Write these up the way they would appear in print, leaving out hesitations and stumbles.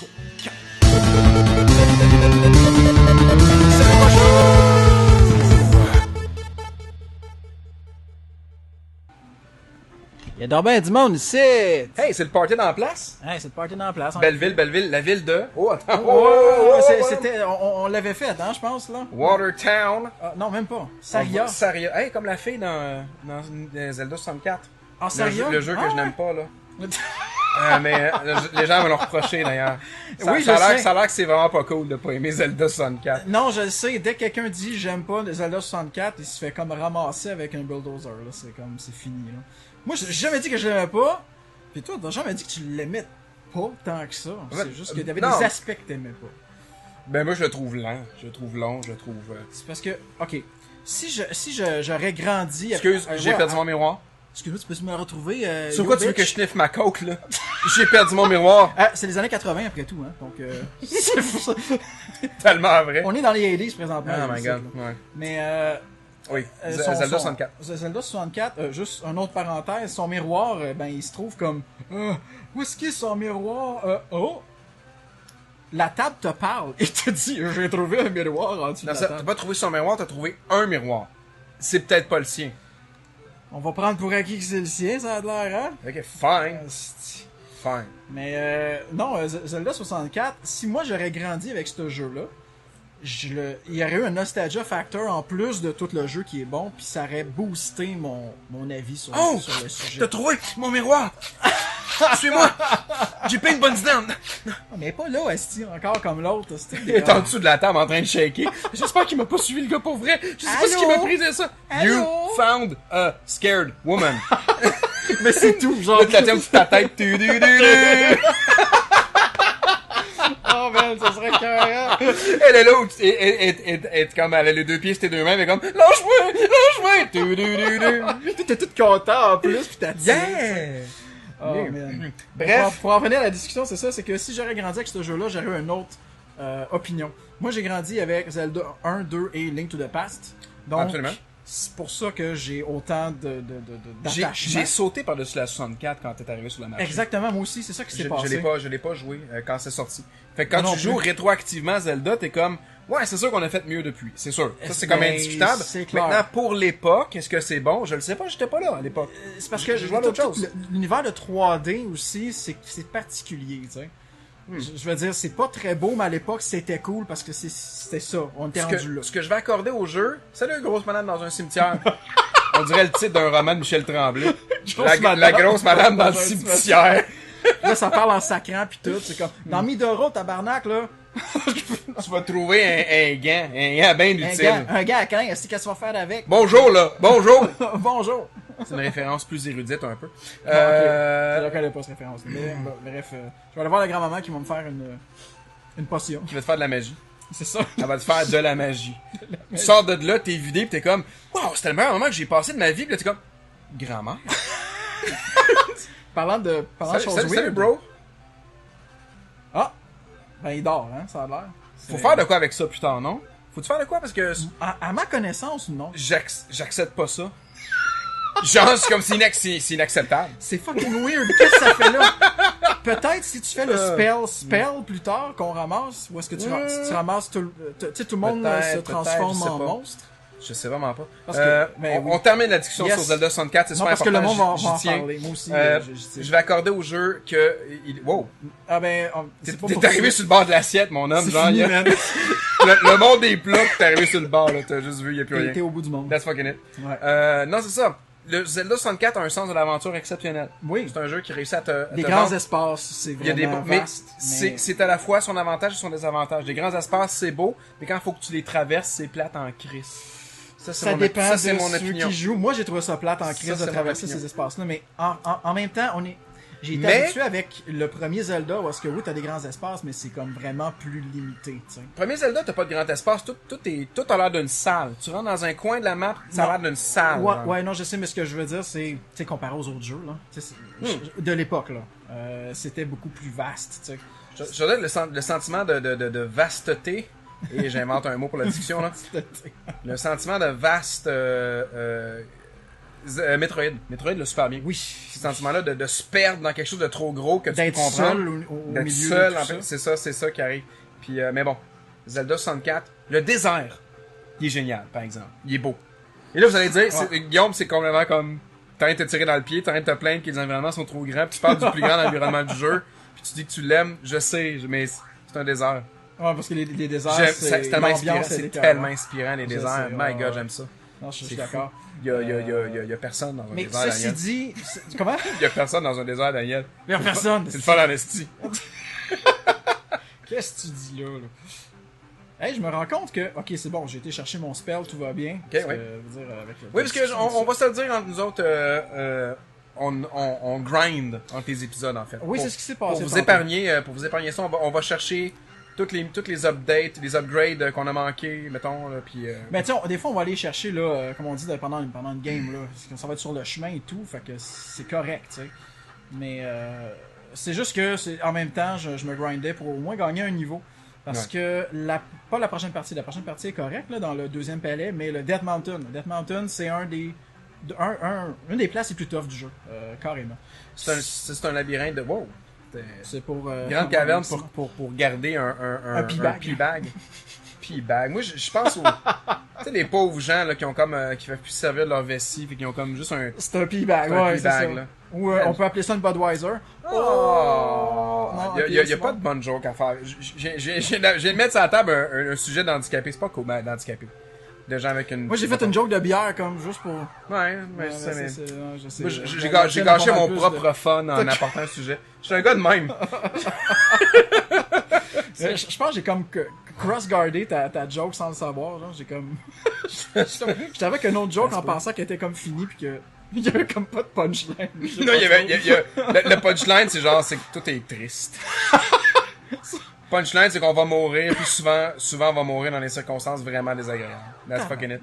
64. Il y a donc bien du monde ici! Hey, c'est le party dans la place? Hey, c'est le party dans la place. Belleville, la ville de... Oh, attends. C'était, on l'avait fait, hein, je pense, là. Watertown. Non, même pas. Saria. Saria. Hey, comme la fille dans Zelda 64. Ah, Saria? Le jeu que je n'aime pas, là. Mais les gens me l'ont reproché, d'ailleurs. Oui, ça a sais. l'air que c'est vraiment pas cool de pas aimer Zelda 64. Non, je le sais. Dès que quelqu'un dit « j'aime pas Zelda 64 », il se fait comme ramasser avec un bulldozer, là. C'est fini, là. Moi, j'ai jamais dit que je l'aimais pas. Pis toi, t'as jamais dit que tu l'aimais pas tant que ça. C'est juste que t'avais des aspects que t'aimais pas. Ben moi, je le trouve lent. Je le trouve long. C'est parce que, ok, si j'aurais grandi... Excuse, j'ai perdu mon miroir. Excuse-moi, tu peux me le retrouver? Sur quoi tu veux que je sniffe ma coke, là? J'ai perdu mon miroir. C'est les années 80 après tout, hein. Donc, c'est pour ça. Tellement vrai. On est dans les 80s présentement. Oh my god, ouais. Mais, oui, Zelda 64. Zelda 64, juste une autre parenthèse, son miroir, ben il se trouve comme... où est-ce qu'il est son miroir? La table te parle et te dit, j'ai trouvé un miroir en dessous de la table. T'as pas trouvé son miroir, t'as trouvé un miroir. C'est peut-être pas le sien. On va prendre pour acquis que c'est le sien, ça a l'air, hein? Ok, fine. Fine. Mais non, Zelda 64, si moi j'aurais grandi avec ce jeu-là, il y aurait eu un nostalgia factor en plus de tout le jeu qui est bon, puis ça aurait boosté mon avis sur le sujet. T'as trouvé mon miroir! Suis-moi! J'ai plein de bonnes idées. Mais pas là, Esti, encore comme l'autre. Il est en dessous de la table en train de shaker. J'espère qu'il m'a pas suivi le gars pour vrai. Je sais pas ce qu'il m'a pris de ça. Allô? You found a scared woman. Mais c'est tout, genre. Là, tu la tiens sur ta tête. Oh man, ça serait carré. Elle est là où est comme elle a les deux pieds, c'était deux mains, mais comme lâche-moi. T'es tout content en plus, pis t'as dit. Yeah! Oh, man. Bref. Pour en venir à la discussion, c'est ça, c'est que si j'aurais grandi avec ce jeu-là, j'aurais eu une autre opinion. Moi, j'ai grandi avec Zelda 1, 2 et Link to the Past. Donc, absolument. C'est pour ça que j'ai autant d'attachement. J'ai sauté par-dessus la 64 quand t'es arrivé sur la machine. Exactement, moi aussi, c'est ça qui s'est passé. Je l'ai pas joué quand c'est sorti. Fait que quand tu joues rétroactivement à Zelda, t'es comme, ouais, c'est sûr qu'on a fait mieux depuis. C'est sûr. Ça, c'est comme indiscutable. Maintenant, pour l'époque, est-ce que c'est bon? Je le sais pas, j'étais pas là à l'époque. C'est parce que je vois d'autres choses. L'univers de 3D aussi, c'est particulier, tu sais. Je veux dire, c'est pas très beau, mais à l'époque, c'était cool parce que c'était ça. On était rendu là. Ce que je vais accorder au jeu, salut, grosse madame dans un cimetière. On dirait le titre d'un roman de Michel Tremblay. La grosse madame dans le cimetière. Là, ça parle en sacrant pis tout. C'est comme, dans Midoro, tabarnak, là. Tu vas trouver un gant bien utile. Un gant à crin, qu'est-ce que tu vas faire avec? Bonjour, là. Bonjour. Bonjour. C'est une référence plus érudite un peu. Je ne connais pas cette référence. Mais bref, je vais aller voir la grand-maman qui va me faire une potion. Qui va te faire de la magie. C'est ça. Elle va te faire de la magie. Tu sors de là, t'es vidé pis t'es comme, wow, c'était le meilleur moment que j'ai passé de ma vie pis là t'es comme, grand-mère. Parlant de choses weird. Salut, bro. Ah! Ben, il dort, hein, ça a l'air. Faut faire de quoi avec ça plus tard, non? Faut-tu faire de quoi parce que... À ma connaissance, non. J'accepte pas ça. Genre, c'est comme c'est inacceptable. C'est fucking weird. Qu'est-ce que ça fait là? Peut-être si tu fais le spell plus tard qu'on ramasse, ou est-ce que tu ramasses tout le monde se transforme en monstre? Je sais vraiment pas. Parce que, on termine la discussion sur Zelda 64, c'est super important. Non, parce que le monde va en parler. Moi aussi, je vais accorder au jeu que... Wow! Ah ben... T'es arrivé sur le bord de l'assiette, mon homme. Genre, fini, le monde des plats, t'es arrivé sur le bord, là. T'as juste vu, y'a plus rien. T'es au bout du monde. That's fucking it. Ouais. Non, c'est ça. Le Zelda 64 a un sens de l'aventure exceptionnel. Oui. C'est un jeu qui réussit à te des grands espaces, c'est vraiment vaste. Mais c'est à la fois son avantage et son désavantage. Les grands espaces, c'est beau, mais quand il faut que tu les traverses, c'est plate en crise. Ça dépend de ceux qui jouent. Moi, j'ai trouvé ça plate en crise de traverser ces espaces-là, mais en même temps, j'ai été habitué avec le premier Zelda, où est-ce que oui, t'as des grands espaces, mais c'est comme vraiment plus limité, tu sais. Premier Zelda, t'as pas de grand espace, tout a l'air d'une salle. Tu rentres dans un coin de la map, ça a l'air d'une salle. Ouais, non, je sais, mais ce que je veux dire, c'est, tu sais, comparé aux autres jeux, là, de l'époque, là, c'était beaucoup plus vaste, tu sais. Je veux dire, le sentiment de vasteté, et j'invente un mot pour la discussion, là. Le sentiment de vaste, Metroid. Metroid l'a super bien. Oui. Ce sentiment-là de se perdre dans quelque chose de trop gros que tu peux comprendre. Seul au D'être milieu seul, de tout en fait. C'est ça qui arrive. Puis, mais bon. Zelda 64. Le désert. Il est génial, par exemple. Il est beau. Et là, vous allez dire, Guillaume, c'est complètement comme, t'as rien de te tirer dans le pied, t'as rien de te plaindre que les environnements sont trop grands, puis tu parles du plus grand environnement du jeu, puis tu dis que tu l'aimes, je sais, mais c'est un désert. Ouais, parce que les déserts, c'est tellement inspirant, c'est tellement inspirant, les déserts. My God, j'aime ça. Non, je suis d'accord. Il y a personne dans un désert, Daniel. Mais ceci dit... Comment? Il y a personne dans un désert, Daniel. Il y a personne. C'est le fun en esti. Qu'est-ce que tu dis là? Hey, je me rends compte que, ok, c'est bon, j'ai été chercher mon spell, tout va bien. Ok, oui. Oui, parce que on va se le dire entre nous autres, on grind entre les épisodes en fait. Oui, c'est ce qui s'est passé. Pour vous épargner ça, on va chercher toutes les updates, les upgrades qu'on a manqués, mettons, là, puis. Ben tiens, des fois on va aller chercher là, comme on dit pendant une game là, parce que ça va être sur le chemin et tout, fait que c'est correct, tu sais. Mais c'est juste que en même temps, je me grindais pour au moins gagner un niveau. Parce que, pas la prochaine partie est correcte, là, dans le deuxième palais, mais le Death Mountain. Le Death Mountain, c'est une des places les plus tough du jeu, carrément. C'est un labyrinthe de, wow! C'est pour, grande caverne pour garder un peabag. Peabag. Moi, je pense aux, tu sais, les pauvres gens, là, qui ont comme, qui peuvent plus se servir de leur vessie, puis qui ont comme juste un... C'est un peabag, ouais, c'est ça. Là. Ou on peut appeler ça une Budweiser. Il y a pas de bonne joke à faire. J'ai de mettre sur la table un sujet d'handicapé. C'est pas cool, d'handicapé. De gens avec une... Moi, j'ai fait une joke de bière, comme, juste pour... Ouais, mais je sais. J'ai gâché mon propre fun en apportant un sujet. Je suis un gars de même. Je pense que j'ai comme cross-gardé ta joke sans le savoir, genre, j'ai comme... Je savais qu'un autre joke en pensant qu'elle était comme finie, pis que... Il y avait comme pas de punchline. Non, le punchline, c'est genre, c'est que tout est triste. Punchline, c'est qu'on va mourir, puis souvent, on va mourir dans des circonstances vraiment désagréables. That's fucking it.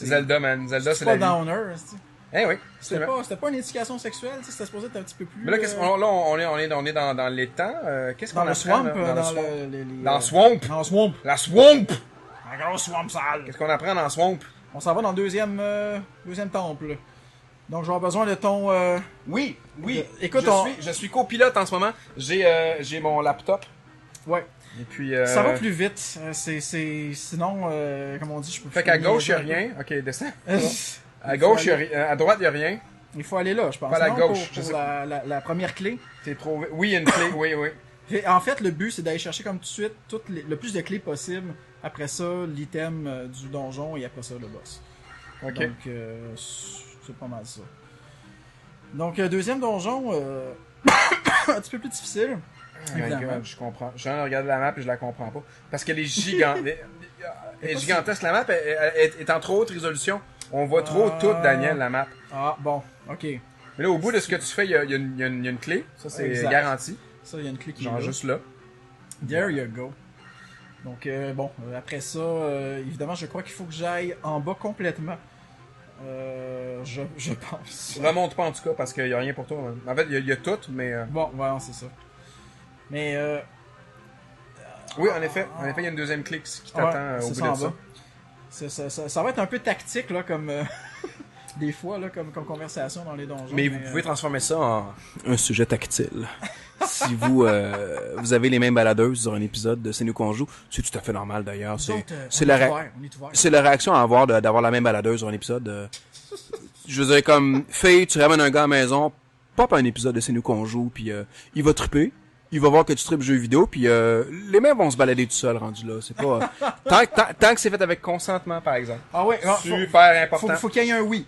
Zelda, man. Zelda, c'est la vie. C'est pas downer, c'est... Eh oui. C'était pas une éducation sexuelle, c'était supposé être un petit peu plus... Mais là, on est dans l'étang. Qu'est-ce qu'on a dans le swamp, dans le swamp. Dans le swamp. La swamp! La grosse swamp sale. Qu'est-ce qu'on apprend dans le swamp? On s'en va dans le deuxième temple. Donc, j'aurai besoin de ton... Oui. Écoute, je suis copilote en ce moment. J'ai mon laptop. Ouais. Et puis, ça va plus vite. Sinon, comme on dit, je peux... Fait qu'à gauche, il n'y a rien. Ok, descends. À gauche, à droite, il n'y a rien. Il faut aller là, je pense. Pas à gauche. Pour la première clé. T'es trouvé. Oui, il y a une clé. Oui. Et en fait, le but, c'est d'aller chercher comme tout de suite le plus de clés possible. Après ça, l'item du donjon et après ça, le boss. Ok. Donc, c'est pas mal ça. Donc, deuxième donjon, un petit peu plus difficile. Évidemment. Je comprends. Je viens de regarder la map et je la comprends pas. Parce qu'elle est gigantesque. Elle est gigantesque. La map est en trop haute résolution. On voit trop tout, Daniel, la map. Ah, bon. Ok. Mais là, au bout de ce que tu fais, il y a une clé. Ça, c'est garanti. Ça, il y a une clé qui est là. Juste là. There you go. Donc, après ça, évidemment, je crois qu'il faut que j'aille en bas complètement. Je pense. Remonte pas en tout cas, parce qu'il y a rien pour toi. Hein. En fait, il y a tout, mais... Bon, voilà, c'est ça. Mais, oui, en effet, il y a une deuxième clé qui t'attend au bout de ça. Ça va être un peu tactique, là, comme... des fois, là, comme conversation dans les donjons. Mais vous pouvez transformer ça en un sujet tactile. Si vous avez les mêmes baladeuses sur un épisode de C'est nous qu'on joue, c'est tout à fait normal d'ailleurs. C'est la réaction à avoir d'avoir la même baladeuse sur un épisode. Je veux dire, comme, fille, tu ramènes un gars à la maison, pop un épisode de C'est nous qu'on joue, puis il va triper. Il va voir que tu tripes jeux vidéo, puis les mêmes vont se balader tout seuls, rendu là. C'est pas... tant que c'est fait avec consentement, par exemple. Ah ouais, super important. Faut qu'il y ait un oui.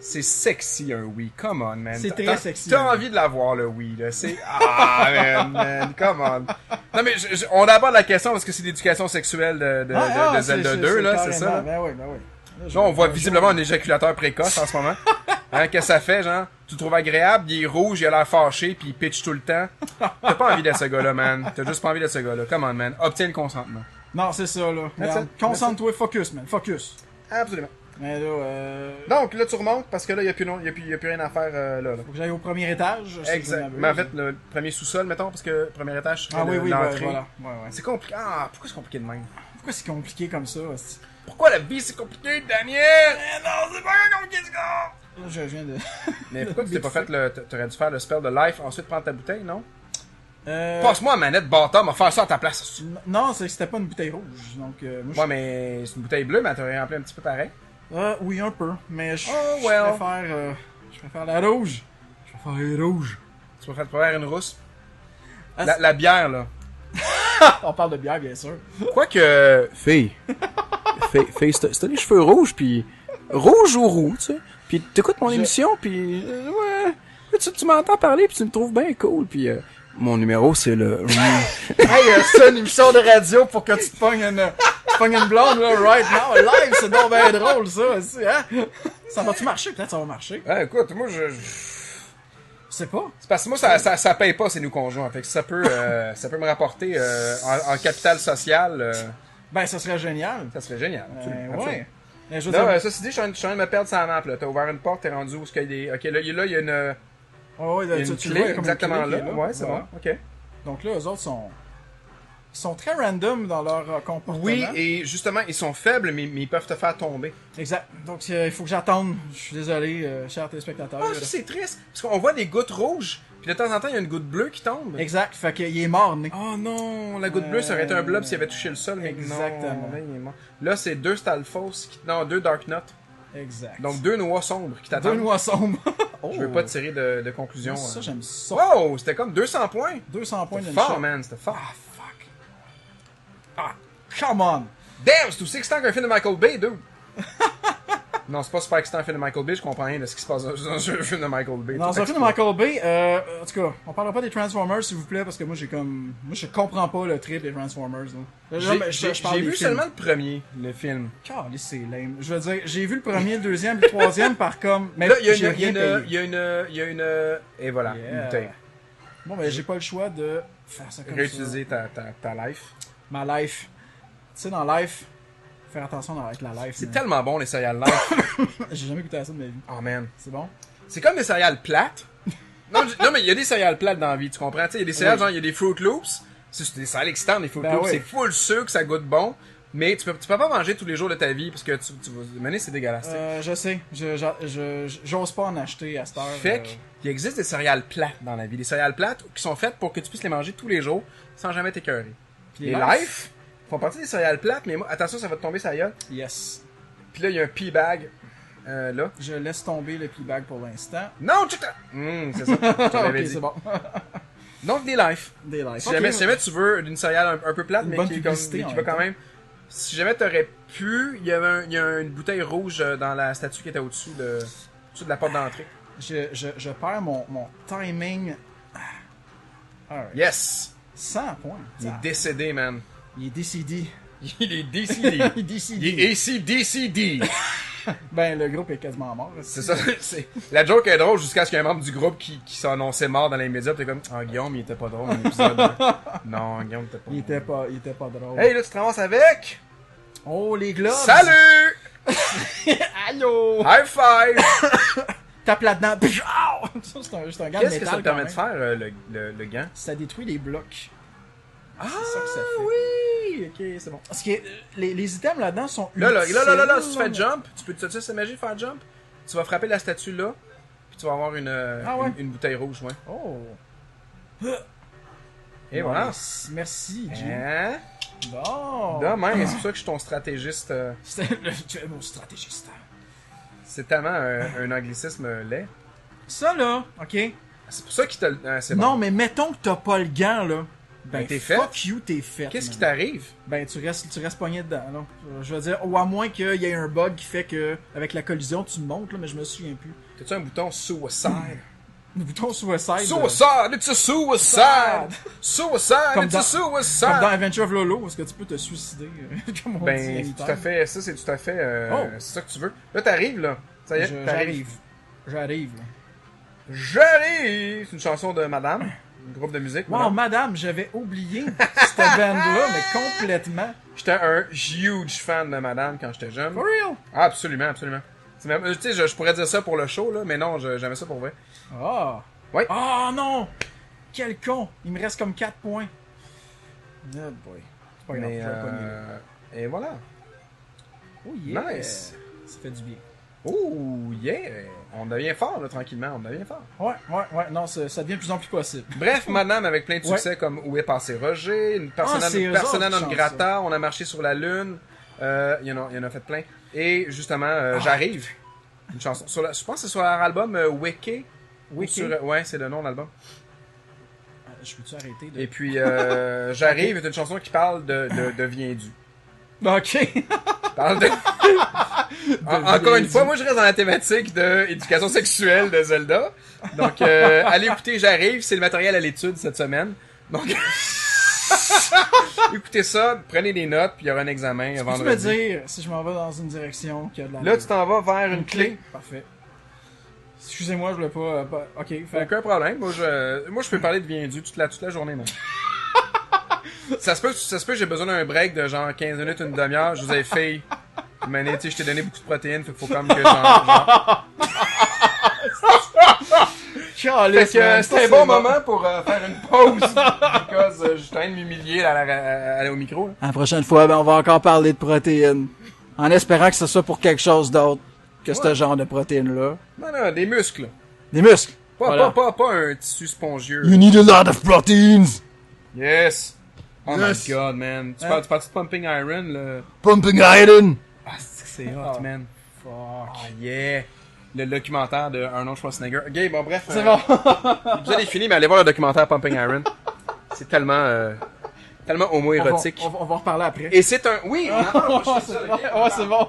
C'est sexy, un oui. Come on, man. C'est très sexy. T'as envie de l'avoir, le oui, là. C'est... Ah, man, come on. Non, mais on aborde la question parce que c'est l'éducation sexuelle de Zelda 2, là, c'est ça? Ben oui. Là, on voit visiblement un éjaculateur précoce en ce moment. Hein, qu'est-ce que ça fait, genre? Tu le trouves agréable, il est rouge, il a l'air fâché, puis il pitch tout le temps. T'as pas envie d'être ce gars-là, man. T'as juste pas envie d'être ce gars-là. Come on, man. Obtiens le consentement. Non, c'est ça, là. Concentre-toi, focus, man. Focus. Absolument. Mais là, donc, là, tu remontes, parce que là, il y a plus rien à faire, là. Faut que j'aille au premier étage. Exact. Mais en fait, le premier sous-sol, mettons, parce que le premier étage serait l'entrée. Voilà. Ouais. C'est compliqué. Ah, pourquoi c'est compliqué de même? Pourquoi c'est compliqué comme ça? Pourquoi la vie c'est compliqué, Daniel? Non, c'est pas compliqué, ce gars! Je viens de... Mais pourquoi tu t'es pas fait t'aurais dû faire le spell de life, ensuite prendre ta bouteille, non? Passe-moi la manette, bâtard, m'a faire ça à ta place. Non, c'était pas une bouteille rouge, donc... moi, mais c'est une bouteille bleue, mais t'aurais rempli un petit peu pareil. Oui, un peu, mais je préfère la rouge. Je préfère la rouge. Tu préfères une rousse? La bière, là. On parle de bière, bien sûr. Quoique... Fille, t'as les cheveux rouges, puis... Rouge ou roux, tu sais. Puis t'écoutes mon émission, puis... ouais... Tu m'entends parler, puis tu me trouves bien cool, puis... mon numéro, c'est le... Hey, c'est une émission de radio pour que tu te pognes une blonde, là, right now. Live, c'est donc bien drôle, ça, aussi, hein? Ça va-tu marcher? Peut-être ça va marcher. Ouais, écoute, moi, je sais pas. C'est parce que moi, ça paye pas, c'est nous conjoints. Fait que ça peut me rapporter en capital social. Ben, ça serait génial. Ça serait génial. Ouais. Mais je veux dire... Ceci dit, je suis en train de me perdre sa map, là. T'as ouvert une porte, t'es rendu où est-ce qu'il y a des... Ok, là, il y a une... Oh, ouais, tu clé, vois, exactement là. Ouais, c'est bon. Ok. Donc là, eux autres sont très random dans leur comportement. Oui, et justement, ils sont faibles, mais ils peuvent te faire tomber. Exact. Donc il faut que j'attende. Je suis désolé, chers téléspectateurs. Ah, c'est triste. Parce qu'on voit des gouttes rouges, puis de temps en temps, il y a une goutte bleue qui tombe. Exact. Fait qu'il est mort, Nick. Oh non, la goutte bleue, ça aurait été un blob s'il avait touché le sol, mais exactement. Non, là, il est mort. Là, c'est 2 Stalfos, non, 2 Dark Knot. Exact. Donc 2 noix sombres qui t'attendent. 2 noix sombres. Oh. Je veux pas tirer de conclusion. Ça, j'aime ça. Wow, c'était comme 200 points. 200 points d'une fort, man, c'était fort. Ah, fuck. Ah, come on. Damn, c'est aussi excitant qu'un film de Michael Bay, dude. Non, c'est pas super excitant un film de Michael Bay, je comprends rien de ce qui se passe dans un film de Michael Bay. Dans un film de Michael Bay, en tout cas, on parlera pas des Transformers, s'il vous plaît, parce que moi, je comprends pas le trip des Transformers. J'ai vu seulement le premier, le film. Caliste, c'est lame. Je veux dire, j'ai vu le premier, le deuxième, le troisième par comme... Mais là, il y a une... Et voilà, une bouteille. Bon, ben, j'ai pas le choix de faire ça comme réutiliser ta life. Ma life. Tu sais, dans life... Faire attention avec la life. C'est tellement bon les céréales life. J'ai jamais goûté à ça de ma vie. Oh man. C'est bon? C'est comme des céréales plates. non, mais il y a des céréales plates dans la vie, tu comprends? Tu sais, il y a des céréales, genre, il y a des Fruit Loops. C'est des céréales excitantes, des Fruit Loops. C'est full sucre, ça goûte bon. Mais tu peux pas manger tous les jours de ta vie parce que tu vas mener, c'est dégueulasse. Je sais. J'ose pas en acheter à cette heure. Fait qu'il existe des céréales plates dans la vie. Des céréales plates qui sont faites pour que tu puisses les manger tous les jours sans jamais t'écœurer. Les life font partie des céréales plates, mais moi, attention, ça va te tomber sa gueule. Yes. Puis là, il y a un pea bag. Là. Je laisse tomber le pea bag pour l'instant. Non, c'est ça. Ok, c'est bon. Donc, des life. Des life. Si jamais tu veux une céréale un peu plate, mais qui va quand même... Si jamais t'aurais pu, il y a une bouteille rouge dans la statue qui était au-dessus de la porte d'entrée. Je perds mon timing. Right. Yes! 100 points. Il est décédé, man. Il est décidé. Il est décidé. Il est ACDCD. Ben, le groupe est quasiment mort. C'est ça. La joke est drôle jusqu'à ce qu'il y ait un membre du groupe qui s'annonçait mort dans les médias. T'es comme, ah, Guillaume, il était pas drôle dans l'épisode. Non, Guillaume, il était pas Il était pas drôle. Hey, là, tu te ramasses avec? Oh, les globes. Salut! Allô! High five! Tape là-dedans. C'est un gant de métal. Qu'est-ce que ça te permet de faire, le gant? Ça détruit les blocs. Ah, c'est ça que ça fait. Oui! Ok, c'est bon. Parce que les items là-dedans sont là, si tu fais jump, tu peux te c'est magique faire jump. Tu vas frapper la statue là, puis tu vas avoir une bouteille rouge, ouais. Oh! Et voilà. Merci, G. Hein? Bon! Demain, c'est pour ça que je suis ton stratégiste. Tu es mon stratégiste. C'est tellement un anglicisme laid. Ça là, ok. C'est pour ça qu'il t'a... c'est bon. Non, mais mettons que t'as pas le gant là. Ben, t'es fait. Fuck you, t'es fait. Qu'est-ce qui t'arrive? Ben, tu restes pogné dedans, là. Je veux dire, ou à moins qu'il y ait un bug qui fait que, avec la collision, tu montes, là, mais je me souviens plus. T'as-tu un bouton suicide? Le bouton suicide? Suicide! It's a suicide! Suicide! It's a suicide! Comme dans Adventure of Lolo, est-ce que tu peux te suicider? Comme on ben, dit tout à fait, ça, c'est tout à fait, c'est ça que tu veux. Là, t'arrives, là. Ça y est, J'arrive, là. J'arrive! C'est une chanson de Madame. Un groupe de musique. Wow, Madame, j'avais oublié cette band-là, mais complètement. J'étais un huge fan de Madame quand j'étais jeune. For real? Ah, absolument, absolument. Tu sais, je pourrais dire ça pour le show, là, mais non, j'aimais ça pour vrai. Ah! Ouais. Ah non! Quel con! Il me reste comme 4 points. Oh boy. C'est pas grave, Et voilà. Oh yeah. Nice. Ça fait du bien. Oh yeah. On devient fort, là, tranquillement. On devient fort. Ouais. Non, ça devient de plus en plus possible. Bref, madame, avec plein de succès comme Où est passé Roger, une persona non grata, on a marché sur la lune, il y en a fait plein. Et justement, J'arrive, une chanson. Je pense que c'est sur leur album Wiki. Ouais, c'est le nom de l'album. Je peux-tu arrêter Et puis, J'arrive est une chanson qui parle de Viens-du. Ok. Parle de... Encore une fois, moi je reste dans la thématique de éducation sexuelle de Zelda. Donc, allez écouter J'arrive, c'est le matériel à l'étude cette semaine. Donc, écoutez ça, prenez des notes, puis il y aura un examen vendredi. Tu peux me dire si je m'en vais dans une direction qui a de la... Là, tu t'en vas vers une clé. Parfait. Excusez-moi, je voulais pas... ok. Fait... Aucun problème. Moi, je peux parler de Viens-du toute la journée, même. Ça se peut que j'ai besoin d'un break de genre 15 minutes, une demi-heure. Je vous ai fait... Mais tu sais, je t'ai donné beaucoup de protéines, fait qu'il faut comme que genre... Fait que c'était un bon moment pour faire une pause. Parce que je suis en train de m'humilier à aller au micro. Là. La prochaine fois, on va encore parler de protéines. En espérant que ce soit pour quelque chose d'autre que ce genre de protéines-là. Non, des muscles. Des muscles. Pas un tissu spongieux. You need a lot of proteins. Yes. Oh my god, man. Tu parles de Pumping Iron, là? Pumping Iron. Ah, c'est hot, man. Fuck. Oh yeah. Le documentaire de Arnold Schwarzenegger. Ok, bon, bref. C'est bon. L'épisode est fini, mais allez voir le documentaire Pumping Iron. C'est tellement homo-érotique. On va en reparler après. Et c'est un... Oui! C'est bon.